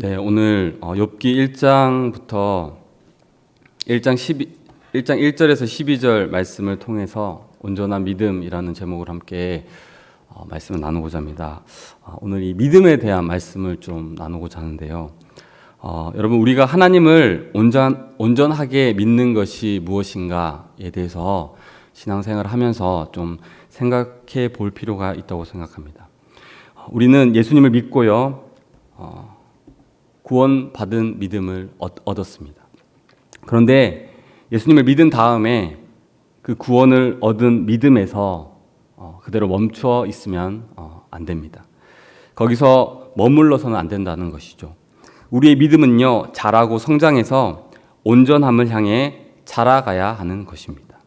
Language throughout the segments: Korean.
네, 오늘 욥기 1장부터 1장 1절에서 12절 말씀을 통해서 온전한 믿음이라는 제목을 함께 말씀을 나누고자 합니다. 오늘 이 믿음에 대한 말씀을 좀 나누고자 하는데요. 여러분, 우리가 하나님을 온전하게 믿는 것이 무엇인가에 대해서 신앙생활을 하면서 좀 생각해 볼 필요가 있다고 생각합니다. 우리는 예수님을 믿고요. 구원받은 믿음을 얻었습니다. 그런데 예수님을 믿은 다음에 그 구원을 얻은 믿음에서 그대로 멈춰 있으면 안 됩니다. 거기서 머물러서는 안 된다는 것이죠. 우리의 믿음은요, 자라고 성장해서 온전함을 향해 자라가야 하는 것입니다.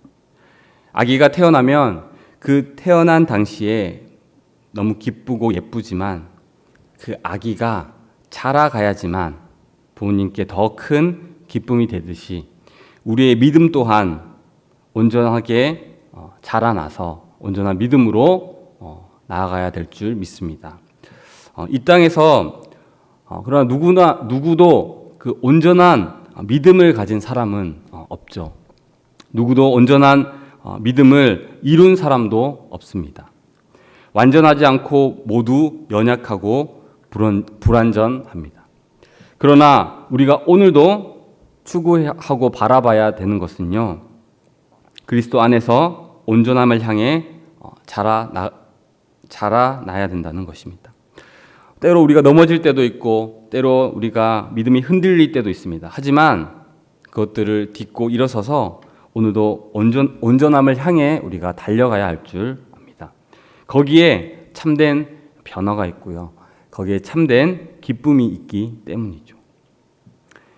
아기가 태어나면 그 태어난 당시에 너무 기쁘고 예쁘지만 그 아기가 자라가야지만 부모님께 더 큰 기쁨이 되듯이 우리의 믿음 또한 온전하게 자라나서 온전한 믿음으로 나아가야 될 줄 믿습니다. 이 땅에서 그러나 누구도 그 온전한 믿음을 가진 사람은 없죠. 누구도 온전한 믿음을 이룬 사람도 없습니다. 완전하지 않고 모두 연약하고 불완전합니다. 그러나 우리가 오늘도 추구하고 바라봐야 되는 것은요, 그리스도 안에서 온전함을 향해 자라나야 된다는 것입니다. 때로 우리가 넘어질 때도 있고 때로 우리가 믿음이 흔들릴 때도 있습니다. 하지만 그것들을 딛고 일어서서 오늘도 온전함을 향해 우리가 달려가야 할 줄 압니다. 거기에 참된 변화가 있고요. 거기에 참된 기쁨이 있기 때문이죠.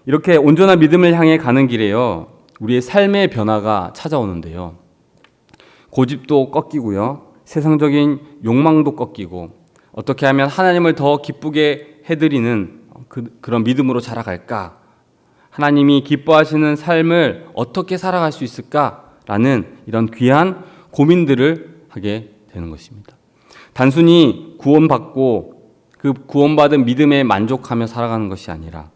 이렇게 온전한 믿음을 향해 가는 길에요, 우리의 삶의 변화가 찾아오는데요. 고집도 꺾이고요. 세상적인 욕망도 꺾이고 어떻게 하면 하나님을 더 기쁘게 해드리는 그런 믿음으로 자라갈까? 하나님이 기뻐하시는 삶을 어떻게 살아갈 수 있을까라는 이런 귀한 고민들을 하게 되는 것입니다. 단순히 구원받고 그 구원받은 믿음에 만족하며 살아가는 것이 아니라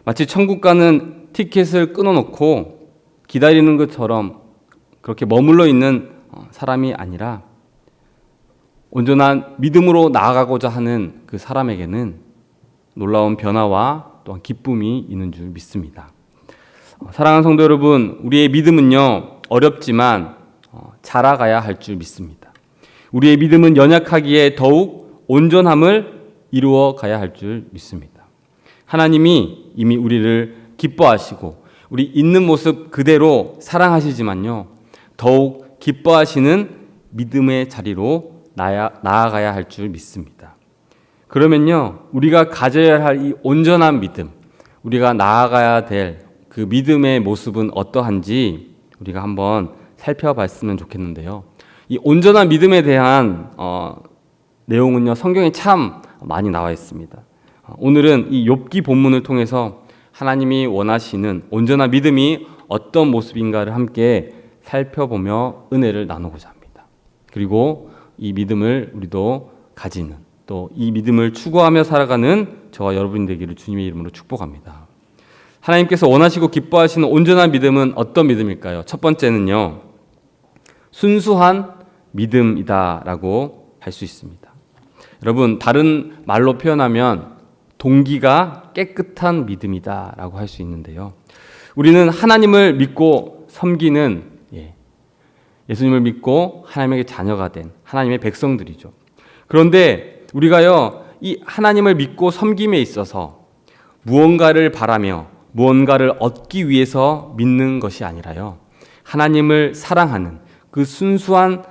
마치 천국 가는 티켓을 끊어놓고 기다리는 것처럼 그렇게 머물러 있는 사람이 아니라 온전한 믿음으로 나아가고자 하는 그 사람에게는 놀라운 변화와 또한 기쁨이 있는 줄 믿습니다. 사랑하는 성도 여러분, 우리의 믿음은요, 어렵지만 자라가야 할 줄 믿습니다. 우리의 믿음은 연약하기에 더욱 온전함을 이루어 가야 할 줄 믿습니다. 하나님이 이미 우리를 기뻐하시고 우리 있는 모습 그대로 사랑하시지만요, 더욱 기뻐하시는 믿음의 자리로 나아가야 할 줄 믿습니다. 그러면요, 우리가 가져야 할 이 온전한 믿음, 우리가 나아가야 될 그 믿음의 모습은 어떠한지 우리가 한번 살펴봤으면 좋겠는데요. 이 온전한 믿음에 대한 내용은요, 성경에 참 많이 나와 있습니다. 오늘은 이 욥기 본문을 통해서 하나님이 원하시는 온전한 믿음이 어떤 모습인가를 함께 살펴보며 은혜를 나누고자 합니다. 그리고 이 믿음을 우리도 가지는, 또 이 믿음을 추구하며 살아가는 저와 여러분이 되기를 주님의 이름으로 축복합니다. 하나님께서 원하시고 기뻐하시는 온전한 믿음은 어떤 믿음일까요? 첫 번째는요, 순수한 믿음이다라고 할 수 있습니다. 여러분, 다른 말로 표현하면 동기가 깨끗한 믿음이다라고 할 수 있는데요. 우리는 하나님을 믿고 섬기는, 예수님을 믿고 하나님에게 자녀가 된 하나님의 백성들이죠. 그런데 우리가요, 이 하나님을 믿고 섬김에 있어서 무언가를 바라며 무언가를 얻기 위해서 믿는 것이 아니라요, 하나님을 사랑하는 그 순수한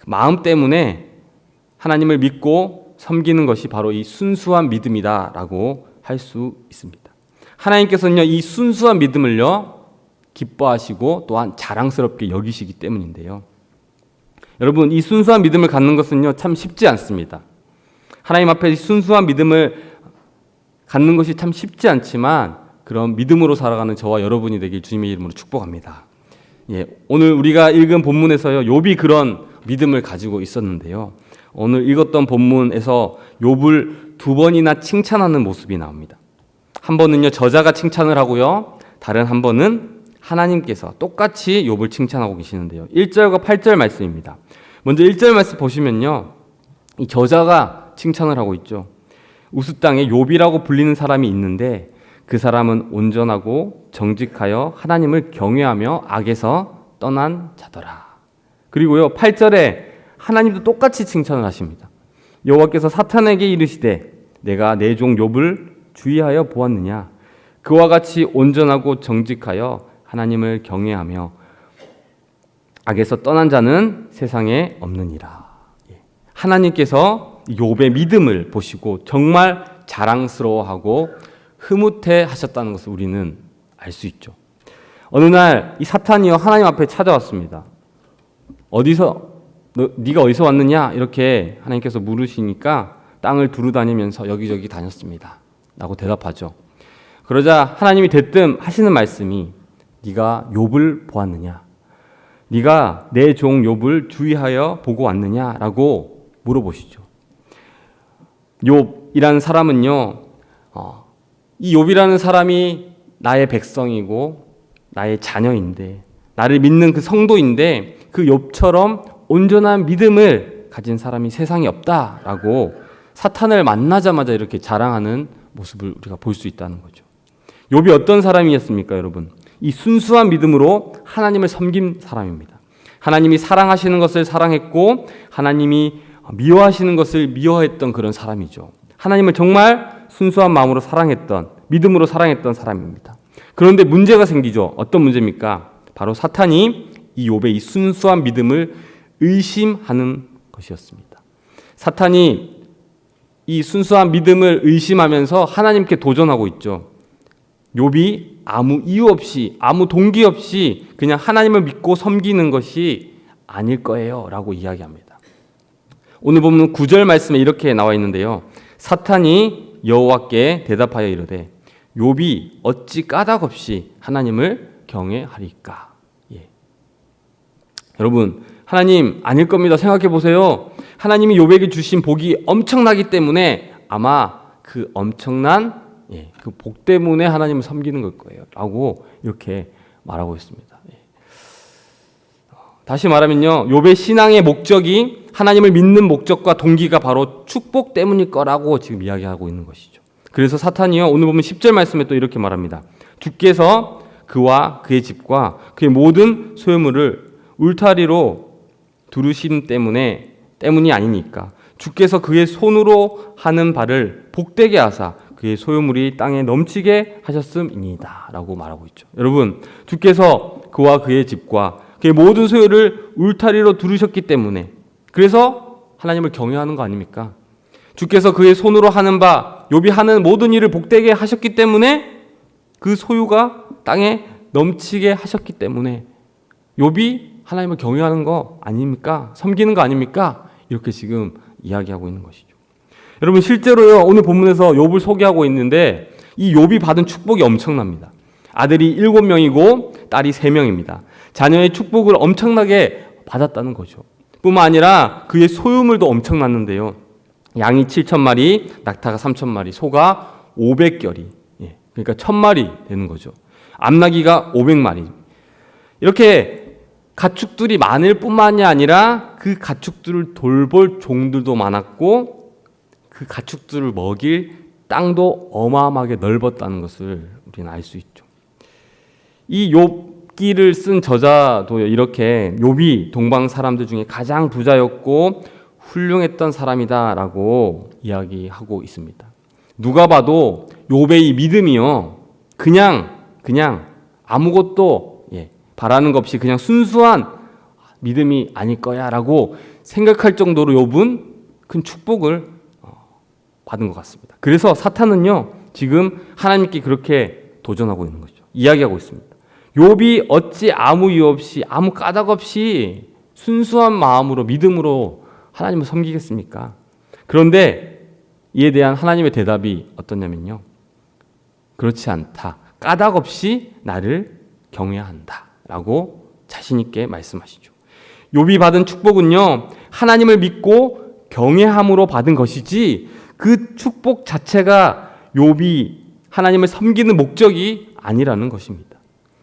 마음 때문에 하나님을 믿고 섬기는 것이 바로 이 순수한 믿음이다라고 할 수 있습니다. 하나님께서는요, 이 순수한 믿음을요, 기뻐하시고 또한 자랑스럽게 여기시기 때문인데요. 여러분, 이 순수한 믿음을 갖는 것은요, 참 쉽지 않습니다. 하나님 앞에 순수한 믿음을 갖는 것이 참 쉽지 않지만 그런 믿음으로 살아가는 저와 여러분이 되길 주님의 이름으로 축복합니다. 오늘 우리가 읽은 본문에서요, 욥이 그런 믿음을 가지고 있었는데요. 오늘 읽었던 본문에서 욥을 두 번이나 칭찬하는 모습이 나옵니다. 한 번은요 저자가 칭찬을 하고요, 다른 한 번은 하나님께서 똑같이 욥을 칭찬하고 계시는데요. 1절과 8절 말씀입니다. 먼저 1절 말씀 보시면요, 이 저자가 칭찬을 하고 있죠. 우스 땅에 욥이라고 불리는 사람이 있는데 그 사람은 온전하고 정직하여 하나님을 경외하며 악에서 떠난 자더라. 그리고요 8절에 하나님도 똑같이 칭찬을 하십니다. 여호와께서 사탄에게 이르시되 내가 내 종 욥을 주의하여 보았느냐. 그와 같이 온전하고 정직하여 하나님을 경외하며 악에서 떠난 자는 세상에 없느니라. 하나님께서 욥의 믿음을 보시고 정말 자랑스러워하고 흐뭇해 하셨다는 것을 우리는 알 수 있죠. 어느 날 이 사탄이요 하나님 앞에 찾아왔습니다. 네가 어디서 왔느냐? 이렇게 하나님께서 물으시니까 땅을 두루다니면서 여기저기 다녔습니다 라고 대답하죠. 그러자 하나님이 대뜸 하시는 말씀이 네가 욥을 보았느냐? 네가 내 종 욥을 주의하여 보고 왔느냐라고 물어보시죠. 욥이라는 사람은요, 이 욥이라는 사람이 나의 백성이고 나의 자녀인데, 나를 믿는 그 성도인데 그 욥처럼 온전한 믿음을 가진 사람이 세상에 없다라고 사탄을 만나자마자 이렇게 자랑하는 모습을 우리가 볼 수 있다는 거죠. 욥이 어떤 사람이었습니까, 여러분? 이 순수한 믿음으로 하나님을 섬긴 사람입니다. 하나님이 사랑하시는 것을 사랑했고 하나님이 미워하시는 것을 미워했던 그런 사람이죠. 하나님을 정말 순수한 마음으로 사랑했던, 믿음으로 사랑했던 사람입니다. 그런데 문제가 생기죠. 어떤 문제입니까? 바로 사탄이 이 욥의 이 순수한 믿음을 의심하는 것이었습니다. 사탄이 이 순수한 믿음을 의심하면서 하나님께 도전하고 있죠. 욥이 아무 이유 없이, 아무 동기 없이 그냥 하나님을 믿고 섬기는 것이 아닐 거예요 라고 이야기합니다. 오늘 보면 9절 말씀에 이렇게 나와 있는데요. 사탄이 여호와께 대답하여 이르되 욥이 어찌 까닭없이 하나님을 경외하리까. 여러분, 하나님 아닐 겁니다. 생각해 보세요. 하나님이 욥에게 주신 복이 엄청나기 때문에 아마 그 엄청난 그 복 때문에 하나님을 섬기는 걸 거예요 라고 이렇게 말하고 있습니다. 다시 말하면요, 욥의 신앙의 목적이, 하나님을 믿는 목적과 동기가 바로 축복 때문일 거라고 지금 이야기하고 있는 것이죠. 그래서 사탄이요, 오늘 보면 10절 말씀에 또 이렇게 말합니다. 주께서 그와 그의 집과 그의 모든 소유물을 울타리로 두르심 때문이 아니니까 주께서 그의 손으로 하는 바를 복되게 하사 그의 소유물이 땅에 넘치게 하셨음이니이다 라고 말하고 있죠. 여러분, 주께서 그와 그의 집과 그의 모든 소유를 울타리로 두르셨기 때문에, 그래서 하나님을 경외하는 거 아닙니까? 주께서 그의 손으로 하는 바, 욥이 하는 모든 일을 복되게 하셨기 때문에, 그 소유가 땅에 넘치게 하셨기 때문에 욥이 하나님을 경외하는 거 아닙니까? 섬기는 거 아닙니까? 이렇게 지금 이야기하고 있는 것이죠. 여러분, 실제로요, 오늘 본문에서 욥을 소개하고 있는데 이 욥이 받은 축복이 엄청납니다. 아들이 7명이고 딸이 3명입니다. 자녀의 축복을 엄청나게 받았다는 거죠. 뿐만 아니라 그의 소유물도 엄청났는데요. 양이 7,000마리, 낙타가 3,000마리, 소가 500결이, 그러니까 1,000마리 되는 거죠. 암나귀가 500마리. 이렇게 가축들이 많을 뿐만이 아니라 그 가축들을 돌볼 종들도 많았고 그 가축들을 먹일 땅도 어마어마하게 넓었다는 것을 우리는 알 수 있죠. 이 욥기를 쓴 저자도 이렇게 욥이 동방 사람들 중에 가장 부자였고 훌륭했던 사람이다라고 이야기하고 있습니다. 누가 봐도 욥의 이 믿음이요, 그냥 아무것도 바라는 것 없이 그냥 순수한 믿음이 아닐 거야라고 생각할 정도로 욥은 큰 축복을 받은 것 같습니다. 그래서 사탄은요, 지금 하나님께 그렇게 도전하고 있는 거죠. 이야기하고 있습니다. 욥이 어찌 아무 이유 없이, 아무 까닭 없이 순수한 마음으로, 믿음으로 하나님을 섬기겠습니까? 그런데 이에 대한 하나님의 대답이 어떠냐면요, 그렇지 않다. 까닭 없이 나를 경외한다 라고 자신 있게 말씀하시죠. 욥이 받은 축복은요, 하나님을 믿고 경외함으로 받은 것이지 그 축복 자체가 욥이 하나님을 섬기는 목적이 아니라는 것입니다.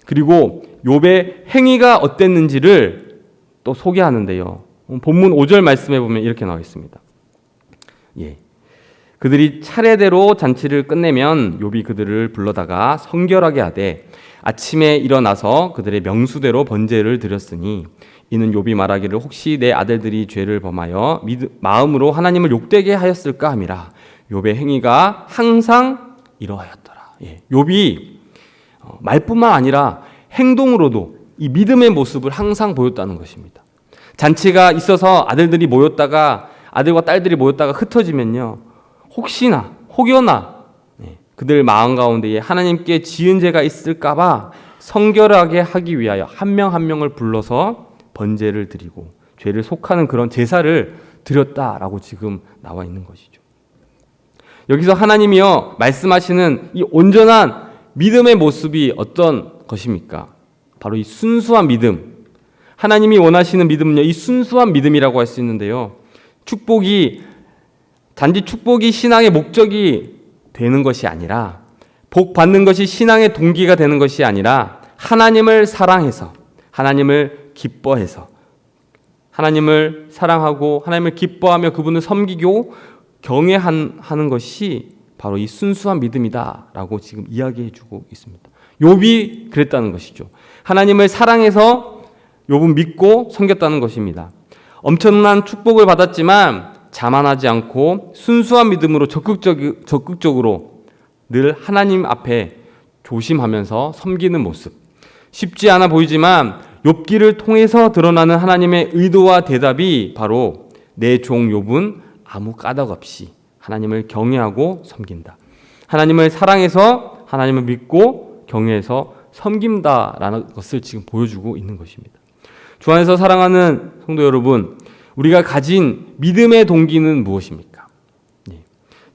그리고 욥의 행위가 어땠는지를 또 소개하는데요. 본문 5절 말씀에 보면 이렇게 나와 있습니다. 그들이 차례대로 잔치를 끝내면 욥이 그들을 불러다가 성결하게 하되 아침에 일어나서 그들의 명수대로 번제를 드렸으니 이는 욥이 말하기를 혹시 내 아들들이 죄를 범하여 마음으로 하나님을 욕되게 하였을까 함이라. 욥의 행위가 항상 이러하였더라. 욥이 말뿐만 아니라 행동으로도 이 믿음의 모습을 항상 보였다는 것입니다. 잔치가 있어서 아들과 딸들이 모였다가 흩어지면요, 혹여나 그들 마음 가운데에 하나님께 지은 죄가 있을까봐 성결하게 하기 위하여 한 명 한 명을 불러서 번제를 드리고 죄를 속하는 그런 제사를 드렸다라고 지금 나와 있는 것이죠. 여기서 하나님이요 말씀하시는 이 온전한 믿음의 모습이 어떤 것입니까? 바로 이 순수한 믿음. 하나님이 원하시는 믿음은요, 이 순수한 믿음이라고 할 수 있는데요. 단지 축복이 신앙의 목적이 되는 것이 아니라, 복 받는 것이 신앙의 동기가 되는 것이 아니라, 하나님을 사랑해서, 하나님을 기뻐해서, 하나님을 사랑하고 하나님을 기뻐하며 그분을 섬기고 경외하는 것이 바로 이 순수한 믿음이다라고 지금 이야기해 주고 있습니다. 욥이 그랬다는 것이죠. 하나님을 사랑해서 욥은 믿고 섬겼다는 것입니다. 엄청난 축복을 받았지만 자만하지 않고 순수한 믿음으로 적극적으로 늘 하나님 앞에 조심하면서 섬기는 모습. 쉽지 않아 보이지만 욥기를 통해서 드러나는 하나님의 의도와 대답이 바로 내 종 욥은 아무 까닭 없이 하나님을 경외하고 섬긴다. 하나님을 사랑해서 하나님을 믿고 경외해서 섬긴다라는 것을 지금 보여주고 있는 것입니다. 주 안에서 사랑하는 성도 여러분, 우리가 가진 믿음의 동기는 무엇입니까?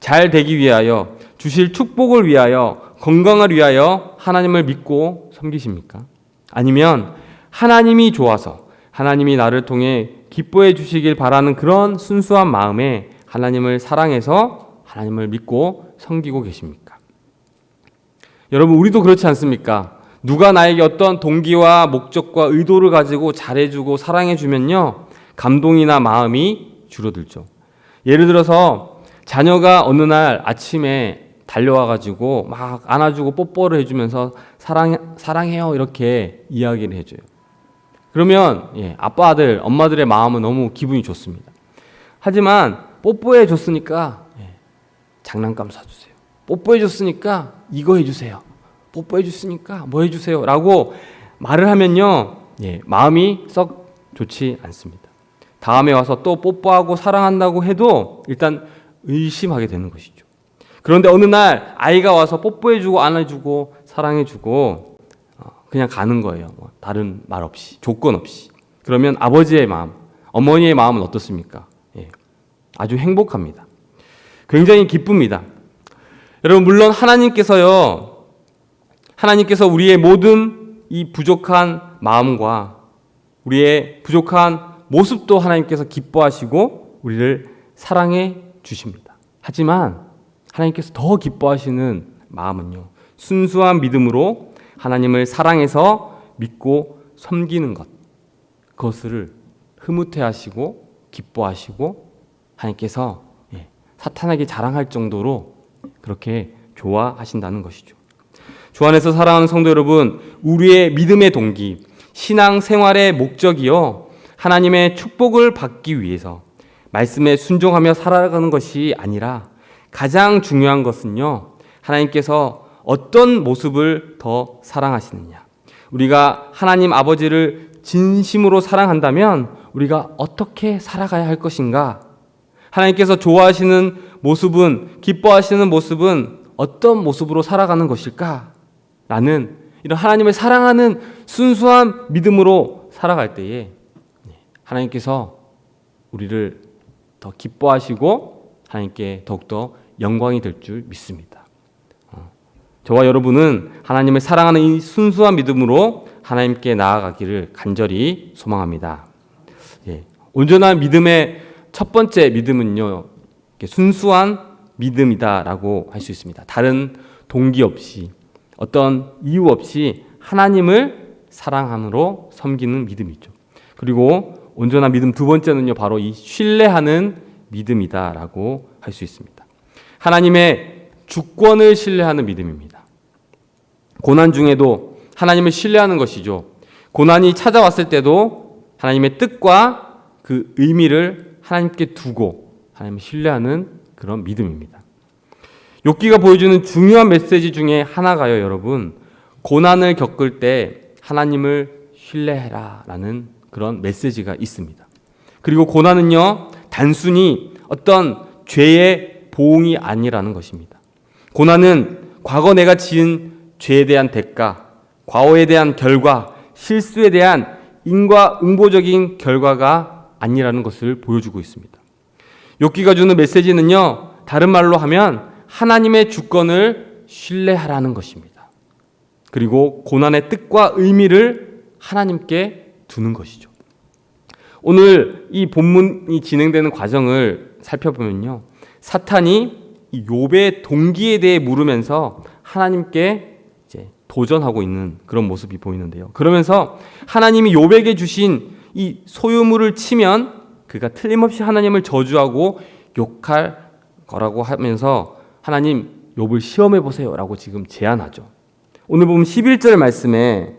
잘 되기 위하여, 주실 축복을 위하여, 건강을 위하여 하나님을 믿고 섬기십니까? 아니면 하나님이 좋아서 하나님이 나를 통해 기뻐해 주시길 바라는 그런 순수한 마음에 하나님을 사랑해서 하나님을 믿고 섬기고 계십니까? 여러분, 우리도 그렇지 않습니까? 누가 나에게 어떤 동기와 목적과 의도를 가지고 잘해주고 사랑해주면요, 감동이나 마음이 줄어들죠. 예를 들어서 자녀가 어느 날 아침에 달려와가지고 막 안아주고 뽀뽀를 해주면서 사랑해요 이렇게 이야기를 해줘요. 그러면 아빠들, 엄마들의 마음은 너무 기분이 좋습니다. 하지만 뽀뽀해 줬으니까 장난감 사주세요. 뽀뽀해 줬으니까 이거 해주세요. 뽀뽀해 줬으니까 뭐 해주세요 라고 말을 하면요, 마음이 썩 좋지 않습니다. 다음에 와서 또 뽀뽀하고 사랑한다고 해도 일단 의심하게 되는 것이죠. 그런데 어느 날 아이가 와서 뽀뽀해주고 안아주고 사랑해주고 그냥 가는 거예요. 다른 말 없이, 조건 없이. 그러면 아버지의 마음, 어머니의 마음은 어떻습니까? 아주 행복합니다. 굉장히 기쁩니다. 여러분, 물론 하나님께서 우리의 모든 이 부족한 마음과 우리의 부족한 모습도 하나님께서 기뻐하시고 우리를 사랑해 주십니다. 하지만 하나님께서 더 기뻐하시는 마음은요, 순수한 믿음으로 하나님을 사랑해서 믿고 섬기는 것, 그것을 흐뭇해하시고 기뻐하시고 하나님께서 사탄에게 자랑할 정도로 그렇게 좋아하신다는 것이죠. 주 안에서 사랑하는 성도 여러분, 우리의 믿음의 동기, 신앙생활의 목적이요, 하나님의 축복을 받기 위해서 말씀에 순종하며 살아가는 것이 아니라 가장 중요한 것은요, 하나님께서 어떤 모습을 더 사랑하시느냐. 우리가 하나님 아버지를 진심으로 사랑한다면 우리가 어떻게 살아가야 할 것인가? 하나님께서 좋아하시는 모습은, 기뻐하시는 모습은 어떤 모습으로 살아가는 것일까? 라는 이런 하나님을 사랑하는 순수한 믿음으로 살아갈 때에 하나님께서 우리를 더 기뻐하시고 하나님께 더욱더 영광이 될 줄 믿습니다. 저와 여러분은 하나님을 사랑하는 이 순수한 믿음으로 하나님께 나아가기를 간절히 소망합니다. 온전한 믿음의 첫 번째 믿음은요, 순수한 믿음이다라고 할 수 있습니다. 다른 동기 없이 어떤 이유 없이 하나님을 사랑함으로 섬기는 믿음이죠. 그리고 온전한 믿음 두 번째는요, 바로 이 신뢰하는 믿음이다라고 할 수 있습니다. 하나님의 주권을 신뢰하는 믿음입니다. 고난 중에도 하나님을 신뢰하는 것이죠. 고난이 찾아왔을 때도 하나님의 뜻과 그 의미를 하나님께 두고 하나님을 신뢰하는 그런 믿음입니다. 욥기가 보여주는 중요한 메시지 중에 하나가요, 여러분. 고난을 겪을 때 하나님을 신뢰해라라는 그런 메시지가 있습니다. 그리고 고난은요, 단순히 어떤 죄의 보응이 아니라는 것입니다. 고난은 과거 내가 지은 죄에 대한 대가, 과오에 대한 결과, 실수에 대한 인과응보적인 결과가 아니라는 것을 보여주고 있습니다. 욥기가 주는 메시지는요, 다른 말로 하면 하나님의 주권을 신뢰하라는 것입니다. 그리고 고난의 뜻과 의미를 하나님께 두는 것이죠. 오늘 이 본문이 진행되는 과정을 살펴보면요, 사탄이 이 욥의 동기에 대해 물으면서 하나님께 이제 도전하고 있는 그런 모습이 보이는데요. 그러면서 하나님이 욥에게 주신 이 소유물을 치면 그가 틀림없이 하나님을 저주하고 욕할 거라고 하면서 하나님, 욥을 시험해 보세요라고 지금 제안하죠. 오늘 보면 11절 말씀에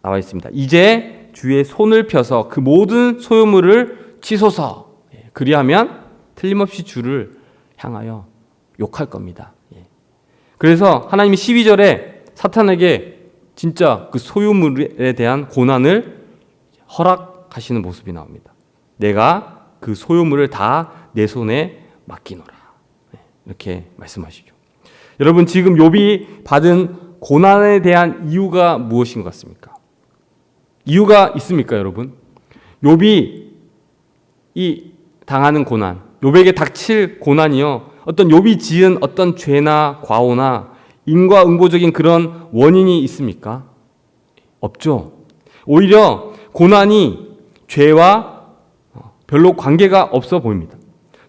나와 있습니다. 이제 주의 손을 펴서 그 모든 소유물을 치소서. 그리하면 틀림없이 주를 향하여 욕할 겁니다. 그래서 하나님이 12절에 사탄에게 진짜 그 소유물에 대한 고난을 허락하시는 모습이 나옵니다. 내가 그 소유물을 다 내 손에 맡기노라. 이렇게 말씀하시죠. 여러분, 지금 욥이 받은 고난에 대한 이유가 무엇인 것 같습니까? 이유가 있습니까, 여러분? 욥이 이 당하는 고난, 욥에게 닥칠 고난이요, 어떤 욥이 지은 어떤 죄나 과오나 인과응보적인 그런 원인이 있습니까? 없죠. 오히려 고난이 죄와 별로 관계가 없어 보입니다.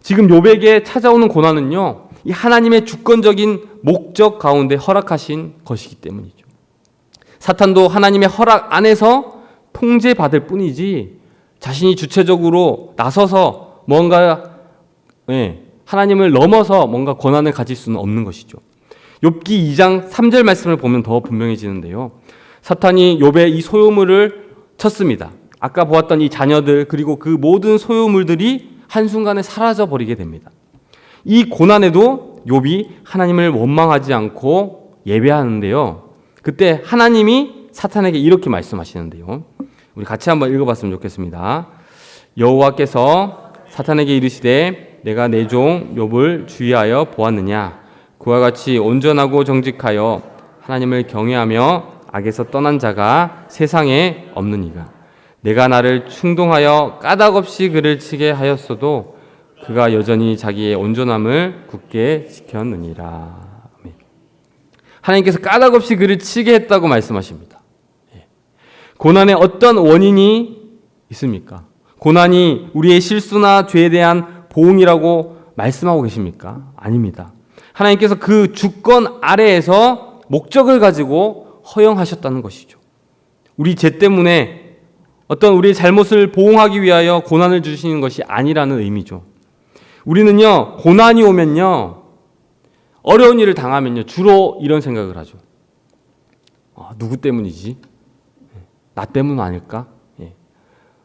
지금 욥에게 찾아오는 고난은요, 이 하나님의 주권적인 목적 가운데 허락하신 것이기 때문이죠. 사탄도 하나님의 허락 안에서 통제받을 뿐이지 자신이 주체적으로 나서서 뭔가 하나님을 넘어서 뭔가 권한을 가질 수는 없는 것이죠. 욥기 2장 3절 말씀을 보면 더 분명해지는데요. 사탄이 욥의 이 소유물을 쳤습니다. 아까 보았던 이 자녀들 그리고 그 모든 소유물들이 한순간에 사라져 버리게 됩니다. 이 고난에도 욥이 하나님을 원망하지 않고 예배하는데요. 그때 하나님이 사탄에게 이렇게 말씀하시는데요. 우리 같이 한번 읽어봤으면 좋겠습니다. 여호와께서 사탄에게 이르시되 내가 내 종 욥을 주의하여 보았느냐. 그와 같이 온전하고 정직하여 하나님을 경외하며 악에서 떠난 자가 세상에 없느니가. 내가 나를 충동하여 까닭없이 그를 치게 하였어도 그가 여전히 자기의 온전함을 굳게 지켰느니라. 하나님께서 까닭없이 그를 치게 했다고 말씀하십니다. 고난에 어떤 원인이 있습니까? 고난이 우리의 실수나 죄에 대한 보응이라고 말씀하고 계십니까? 아닙니다. 하나님께서 그 주권 아래에서 목적을 가지고 허용하셨다는 것이죠. 우리 죄 때문에 어떤 우리의 잘못을 보응하기 위하여 고난을 주시는 것이 아니라는 의미죠. 우리는요, 고난이 오면요, 어려운 일을 당하면요, 주로 이런 생각을 하죠. 누구 때문이지? 나 때문 아닐까?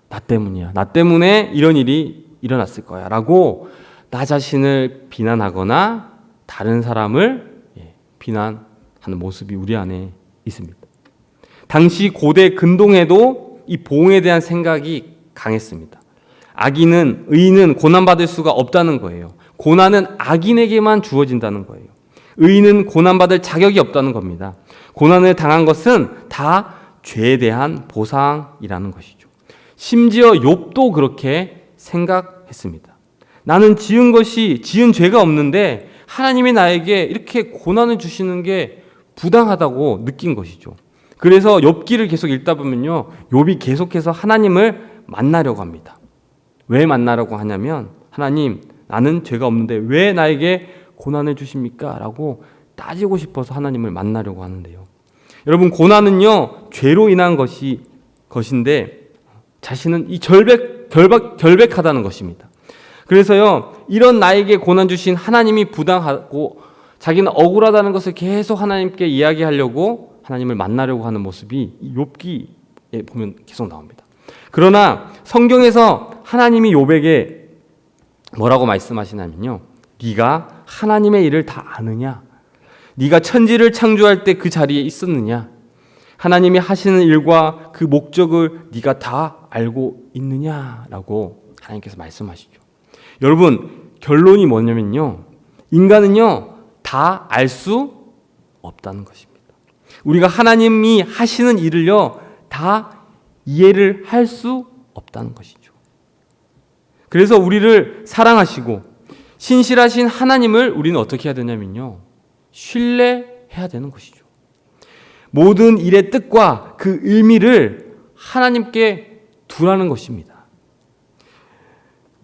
나 때문이야. 나 때문에 이런 일이 일어났을 거야. 라고 나 자신을 비난하거나 다른 사람을 비난하는 모습이 우리 안에 있습니다. 당시 고대 근동에도 이 보응에 대한 생각이 강했습니다. 의인은 고난받을 수가 없다는 거예요. 고난은 악인에게만 주어진다는 거예요. 의인은 고난받을 자격이 없다는 겁니다. 고난을 당한 것은 다 죄에 대한 보상이라는 것이죠. 심지어 욥도 그렇게 생각했습니다. 나는 지은 죄가 없는데 하나님이 나에게 이렇게 고난을 주시는 게 부당하다고 느낀 것이죠. 그래서 욥기를 계속 읽다 보면요, 욥이 계속해서 하나님을 만나려고 합니다. 왜 만나려고 하냐면, 하나님, 나는 죄가 없는데 왜 나에게 고난을 주십니까? 라고 따지고 싶어서 하나님을 만나려고 하는데요. 여러분, 고난은요 죄로 인한 것인데 자신은 이 결백하다는 것입니다. 그래서요 이런 나에게 고난 주신 하나님이 부당하고 자기는 억울하다는 것을 계속 하나님께 이야기하려고 하나님을 만나려고 하는 모습이 욥기에 보면 계속 나옵니다. 그러나 성경에서 하나님이 욥에게 뭐라고 말씀하시냐면요, 네가 하나님의 일을 다 아느냐? 네가 천지를 창조할 때 그 자리에 있었느냐? 하나님이 하시는 일과 그 목적을 네가 다 알고 있느냐라고 하나님께서 말씀하시죠. 여러분, 결론이 뭐냐면요, 인간은요 다 알 수 없다는 것입니다. 우리가 하나님이 하시는 일을요 다 이해를 할 수 없다는 것이죠. 그래서 우리를 사랑하시고 신실하신 하나님을 우리는 어떻게 해야 되냐면요, 신뢰해야 되는 것이죠. 모든 일의 뜻과 그 의미를 하나님께 두라는 것입니다.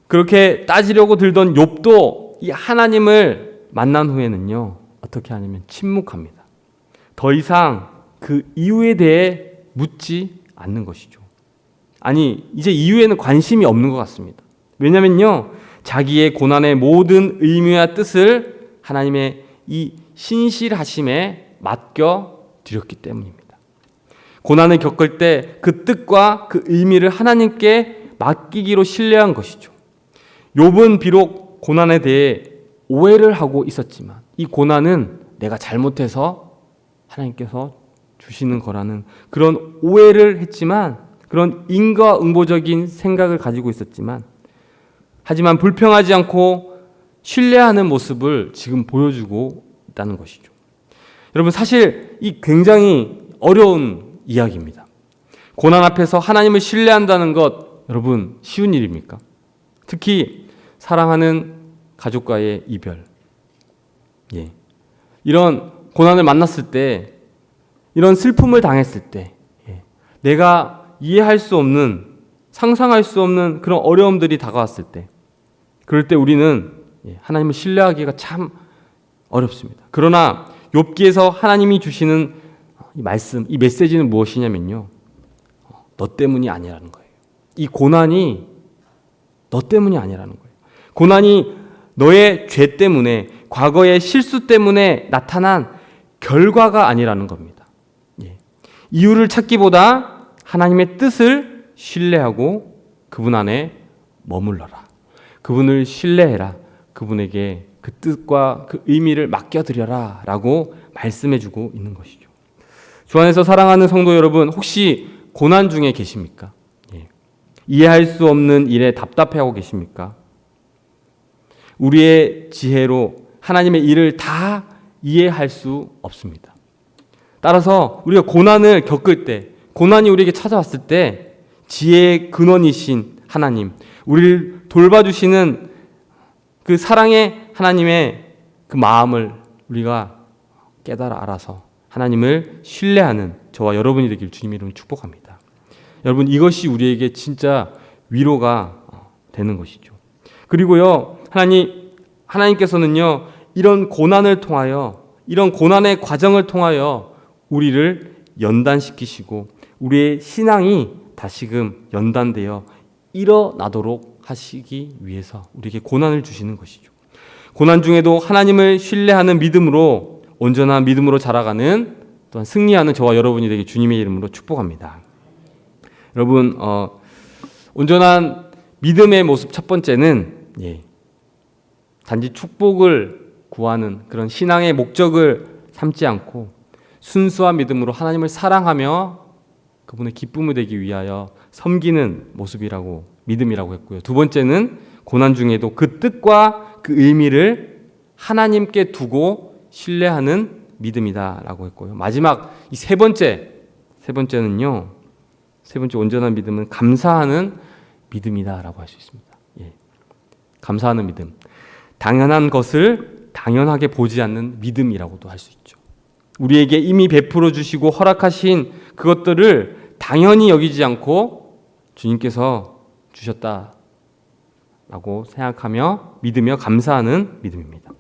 그렇게 따지려고 들던 욥도 이 하나님을 만난 후에는요 어떻게 하냐면 침묵합니다. 더 이상 그 이유에 대해 묻지 않는 것이죠. 아니, 이제 이유에는 관심이 없는 것 같습니다. 왜냐면요 자기의 고난의 모든 의미와 뜻을 하나님의 이 신실하심에 맡겨 드렸기 때문입니다. 고난을 겪을 때 그 뜻과 그 의미를 하나님께 맡기기로 신뢰한 것이죠. 욥은 비록 고난에 대해 오해를 하고 있었지만 이 고난은 내가 잘못해서 하나님께서 주시는 거라는 그런 오해를 했지만, 그런 인과응보적인 생각을 가지고 있었지만, 하지만 불평하지 않고 신뢰하는 모습을 지금 보여주고 있다는 것이죠. 여러분, 사실 이 굉장히 어려운 이야기입니다. 고난 앞에서 하나님을 신뢰한다는 것, 여러분 쉬운 일입니까? 특히 사랑하는 가족과의 이별, 이런 고난을 만났을 때, 이런 슬픔을 당했을 때, 내가 이해할 수 없는, 상상할 수 없는 그런 어려움들이 다가왔을 때, 그럴 때 우리는 하나님을 신뢰하기가 참 어렵습니다. 그러나 욥기에서 하나님이 주시는 이 말씀, 이 메시지는 무엇이냐면요, 너 때문이 아니라는 거예요. 이 고난이 너 때문이 아니라는 거예요. 고난이 너의 죄 때문에, 과거의 실수 때문에 나타난 결과가 아니라는 겁니다. 이유를 찾기보다 하나님의 뜻을 신뢰하고 그분 안에 머물러라. 그분을 신뢰해라. 그분에게 그 뜻과 그 의미를 맡겨드려라 라고 말씀해주고 있는 것이죠. 주 안에서 사랑하는 성도 여러분, 혹시 고난 중에 계십니까? 이해할 수 없는 일에 답답해하고 계십니까? 우리의 지혜로 하나님의 일을 다 이해할 수 없습니다. 따라서 우리가 고난을 겪을 때, 고난이 우리에게 찾아왔을 때 지혜의 근원이신 하나님, 우리를 돌봐주시는 그 사랑의 하나님의 그 마음을 우리가 깨달아 알아서 하나님을 신뢰하는 저와 여러분이 되길 주님의 이름으로 축복합니다. 여러분, 이것이 우리에게 진짜 위로가 되는 것이죠. 그리고요, 하나님께서는요, 이런 고난을 통하여, 이런 고난의 과정을 통하여 우리를 연단시키시고 우리의 신앙이 다시금 연단되어 일어나도록 하시기 위해서 우리에게 고난을 주시는 것이죠. 고난 중에도 하나님을 신뢰하는 믿음으로, 온전한 믿음으로 자라가는, 또한 승리하는 저와 여러분이 되게 주님의 이름으로 축복합니다. 여러분, 온전한 믿음의 모습 첫 번째는 단지 축복을 구하는 그런 신앙의 목적을 삼지 않고 순수한 믿음으로 하나님을 사랑하며 그분의 기쁨을 되기 위하여 섬기는 모습이라고, 믿음이라고 했고요. 두 번째는 고난 중에도 그 뜻과 그 의미를 하나님께 두고 신뢰하는 믿음이다라고 했고요. 마지막 이 세 번째는요, 세 번째 온전한 믿음은 감사하는 믿음이다라고 할 수 있습니다. 감사하는 믿음, 당연한 것을 당연하게 보지 않는 믿음이라고도 할 수 있죠. 우리에게 이미 베풀어 주시고 허락하신 그것들을 당연히 여기지 않고 주님께서 주셨다라고 생각하며 믿으며 감사하는 믿음입니다.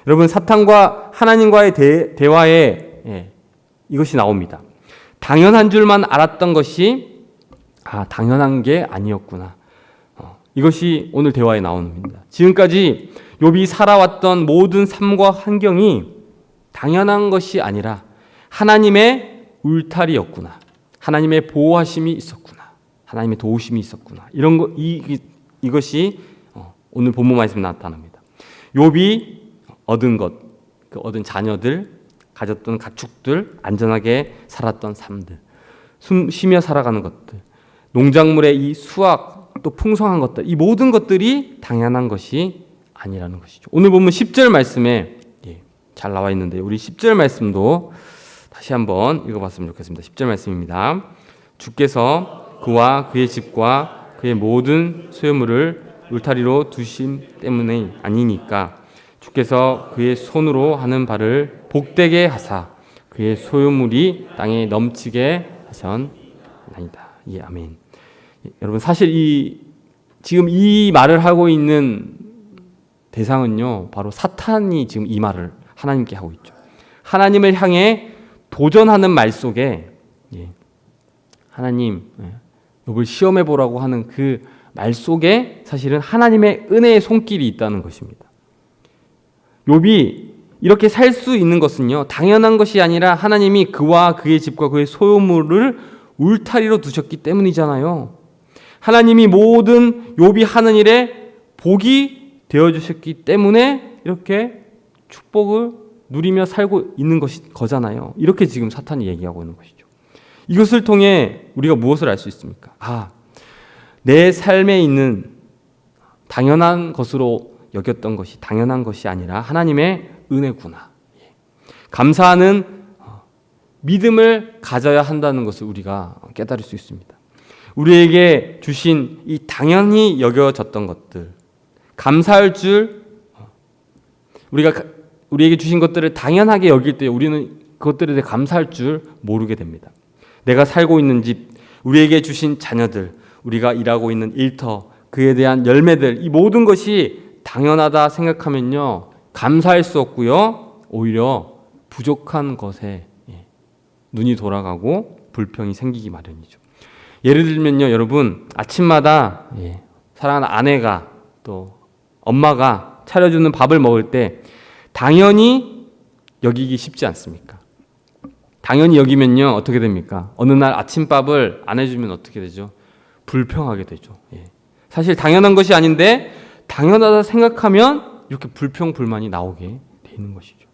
여러분, 사탄과 하나님과의 대화에 이것이 나옵니다. 당연한 줄만 알았던 것이 당연한 게 아니었구나. 이것이 오늘 대화에 나옵니다. 지금까지 욥이 살아왔던 모든 삶과 환경이 당연한 것이 아니라 하나님의 울타리였구나. 하나님의 보호하심이 있었구나. 하나님의 도우심이 있었구나. 이런 거 이것이 오늘 본문 말씀에 나타납니다. 욥이 얻은 것, 그 얻은 자녀들, 가졌던 가축들, 안전하게 살았던 삶들, 숨 쉬며 살아가는 것들, 농작물의 이 수확, 또 풍성한 것들, 이 모든 것들이 당연한 것이 아니라는 것이죠. 오늘 보면 10절 말씀에 잘 나와 있는데 우리 10절 말씀도 다시 한번 읽어봤으면 좋겠습니다. 10절 말씀입니다. 주께서 그와 그의 집과 그의 모든 소유물을 울타리로 두심 때문에 아니니까 주께서 그의 손으로 하는 바를 복되게 하사 그의 소유물이 땅에 넘치게 하셨나이다. 예, 아멘. 여러분, 사실 지금 이 말을 하고 있는 대상은요, 바로 사탄이 지금 이 말을 하나님께 하고 있죠. 하나님을 향해 도전하는 말 속에 하나님, 욥을 시험해 보라고 하는 그 말 속에 사실은 하나님의 은혜의 손길이 있다는 것입니다. 욥이 이렇게 살 수 있는 것은요, 당연한 것이 아니라 하나님이 그와 그의 집과 그의 소유물을 울타리로 두셨기 때문이잖아요. 하나님이 모든 욥이 하는 일에 복이 되어주셨기 때문에 이렇게 축복을 누리며 살고 있는 거잖아요. 이렇게 지금 사탄이 얘기하고 있는 것이죠. 이것을 통해 우리가 무엇을 알 수 있습니까? 내 삶에 있는 당연한 것으로 여겼던 것이 당연한 것이 아니라 하나님의 은혜구나. 감사하는 믿음을 가져야 한다는 것을 우리가 깨달을 수 있습니다. 우리에게 주신 이 당연히 여겨졌던 것들, 감사할 줄, 우리에게 주신 것들을 당연하게 여길 때 우리는 그것들에 대해 감사할 줄 모르게 됩니다. 내가 살고 있는 집, 우리에게 주신 자녀들, 우리가 일하고 있는 일터, 그에 대한 열매들, 이 모든 것이 당연하다 생각하면요, 감사할 수 없고요, 오히려 부족한 것에 눈이 돌아가고 불평이 생기기 마련이죠. 예를 들면요, 여러분, 아침마다 사랑하는 아내가 또 엄마가 차려주는 밥을 먹을 때 당연히 여기기 쉽지 않습니까? 당연히 여기면요, 어떻게 됩니까? 어느 날 아침밥을 안 해주면 어떻게 되죠? 불평하게 되죠. 사실 당연한 것이 아닌데 당연하다 생각하면 이렇게 불평, 불만이 나오게 되는 것이죠.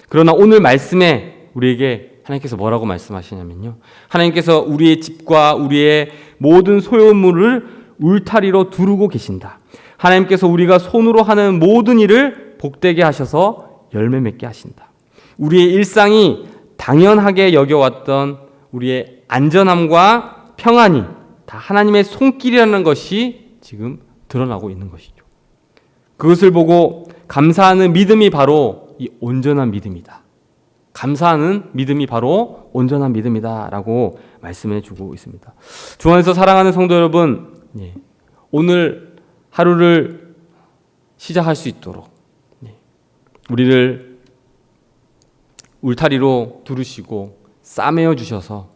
그러나 오늘 말씀에 우리에게 하나님께서 뭐라고 말씀하시냐면요, 하나님께서 우리의 집과 우리의 모든 소유물을 울타리로 두르고 계신다. 하나님께서 우리가 손으로 하는 모든 일을 복되게 하셔서 열매 맺게 하신다. 우리의 일상이 당연하게 여겨왔던 우리의 안전함과 평안이 다 하나님의 손길이라는 것이 지금 드러나고 있는 것이죠. 그것을 보고 감사하는 믿음이 바로 이 온전한 믿음이다. 감사하는 믿음이 바로 온전한 믿음이다라고 말씀해 주고 있습니다. 주 안에서 사랑하는 성도 여러분, 오늘 하루를 시작할 수 있도록 우리를 울타리로 두르시고 싸매어 주셔서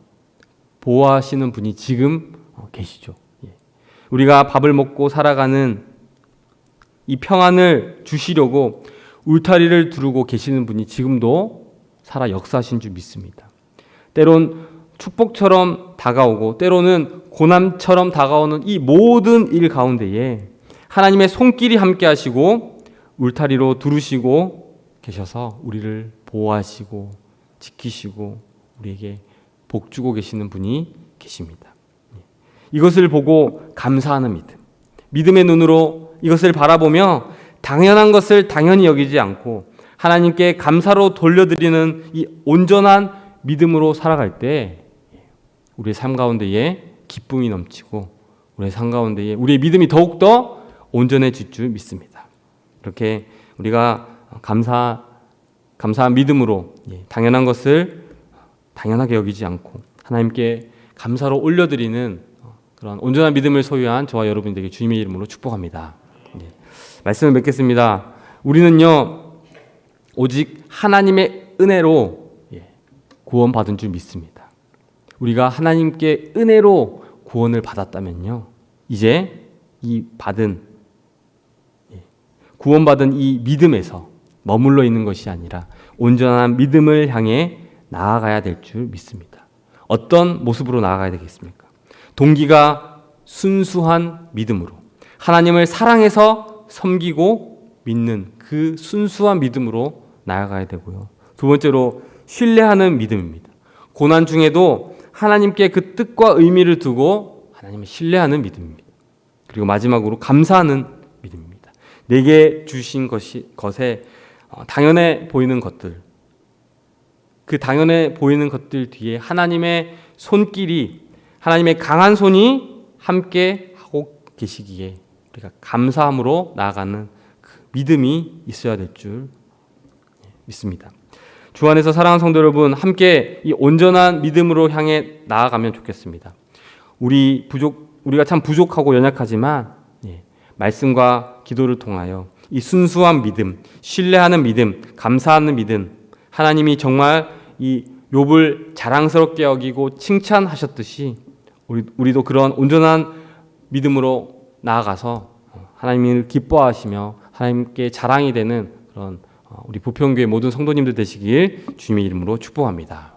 보호하시는 분이 지금 계시죠. 우리가 밥을 먹고 살아가는 이 평안을 주시려고 울타리를 두르고 계시는 분이 지금도 살아 역사하신 줄 믿습니다. 때론 축복처럼 다가오고 때로는 고난처럼 다가오는 이 모든 일 가운데에 하나님의 손길이 함께 하시고 울타리로 두르시고 계셔서 우리를 보호하시고 지키시고 우리에게 복 주고 계시는 분이 계십니다. 이것을 보고 감사하는 믿음, 믿음의 눈으로 이것을 바라보며 당연한 것을 당연히 여기지 않고 하나님께 감사로 돌려드리는 이 온전한 믿음으로 살아갈 때 우리의 삶 가운데에 기쁨이 넘치고 우리의 삶 가운데에 우리의 믿음이 더욱더 온전해질 줄 믿습니다. 이렇게 우리가 감사한 믿음으로 당연한 것을 당연하게 여기지 않고 하나님께 감사로 올려드리는 그런 온전한 믿음을 소유한 저와 여러분들에게 주님의 이름으로 축복합니다. 말씀을 맺겠습니다. 우리는요, 오직 하나님의 은혜로 구원받은 줄 믿습니다. 우리가 하나님께 은혜로 구원을 받았다면요, 이제 이 구원받은 이 믿음에서 머물러 있는 것이 아니라 온전한 믿음을 향해 나아가야 될 줄 믿습니다. 어떤 모습으로 나아가야 되겠습니까? 동기가 순수한 믿음으로, 하나님을 사랑해서 섬기고 믿는 그 순수한 믿음으로 나아가야 되고요. 두 번째로 신뢰하는 믿음입니다. 고난 중에도 하나님께 그 뜻과 의미를 두고 하나님을 신뢰하는 믿음입니다. 그리고 마지막으로 감사하는 믿음입니다. 내게 주신 것에 당연해 보이는 것들, 그 당연해 보이는 것들 뒤에 하나님의 손길이, 하나님의 강한 손이 함께 하고 계시기에 우리가 감사함으로 나아가는 그 믿음이 있어야 될 줄 믿습니다. 주 안에서 사랑하는 성도 여러분, 함께 이 온전한 믿음으로 향해 나아가면 좋겠습니다. 우리가 참 부족하고 연약하지만 말씀과 기도를 통하여 이 순수한 믿음, 신뢰하는 믿음, 감사하는 믿음, 하나님이 정말 이 욥을 자랑스럽게 여기고 칭찬하셨듯이 우리도 그런 온전한 믿음으로 나아가서 하나님을 기뻐하시며 하나님께 자랑이 되는 그런 우리 부평교회 모든 성도님들 되시길 주님의 이름으로 축복합니다.